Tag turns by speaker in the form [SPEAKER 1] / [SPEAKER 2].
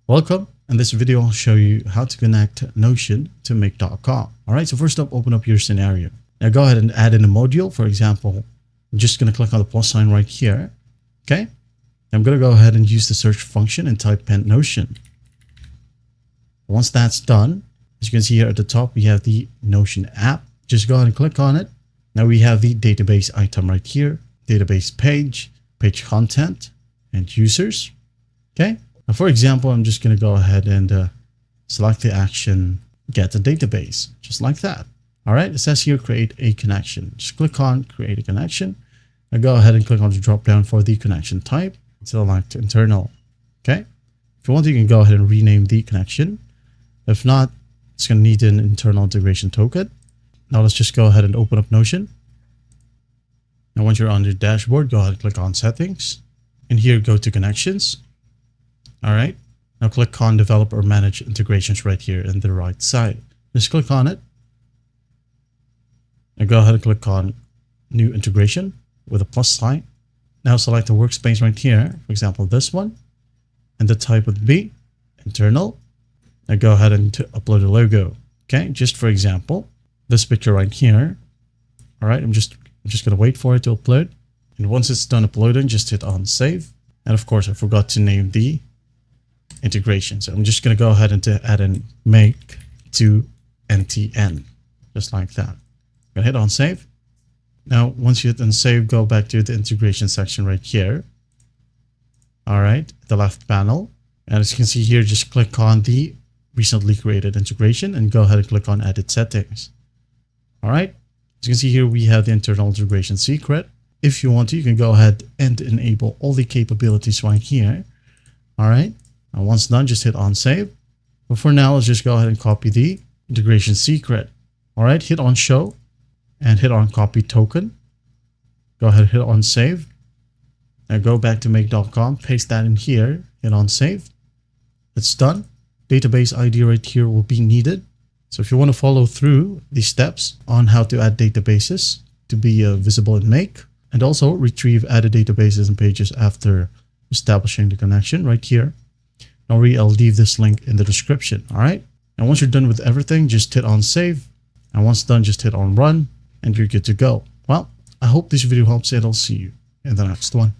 [SPEAKER 1] Welcome. In this video, I'll show you how to connect Notion to make.com. All right, so first up, open up your scenario. Now go ahead and add in a module. For example, I'm just going to click on the plus sign right here. Okay. I'm going to go ahead and use the search function and type in Notion. Once that's done, as you can see here at the top, we have the Notion app. Just go ahead and click on it. Now we have the database item right here, database page, page content, and users. Okay. Now, for example, I'm just going to go ahead and select the action, get a database, just like that. All right. It says here, create a connection. Just click on create a connection. Now go ahead and click on the drop down for the connection type. Select internal. Okay. If you want, you can go ahead and rename the connection. If not, it's going to need an internal integration token. Now let's just go ahead and open up Notion. Now once you're on your dashboard, go ahead and click on settings. And here, go to connections. All right. Now click on develop or manage integrations right here in the right side. Just click on it. And go ahead and click on new integration with a plus sign. Now select the workspace right here. For example, this one. And the type would be internal. Now go ahead and upload a logo. Okay. Just for example, this picture right here. All right. I'm just going to wait for it to upload. And once it's done uploading, just hit on save. And of course, I forgot to name the integration. So I'm just going to go ahead and add in make to NTN, just like that. I'm going to hit on save. Now, once you hit on save, go back to the integration section right here. All right, the left panel. And as you can see here, just click on the recently created integration and go ahead and click on edit settings. All right, as you can see here, we have the internal integration secret. If you want to, you can go ahead and enable all the capabilities right here. All right. And once done, just hit on save. But for now, let's just go ahead and copy the integration secret. All right, hit on show and hit on copy token. Go ahead and hit on save. Now go back to make.com, paste that in here, hit on save. It's done. Database ID right here will be needed. So if you want to follow through these steps on how to add databases to be visible in Make, and also retrieve added databases and pages after establishing the connection right here. I'll leave this link in the description. All right. And once you're done with everything, just hit on save. And once done, just hit on run and you're good to go. Well, I hope this video helps and I'll see you in the next one.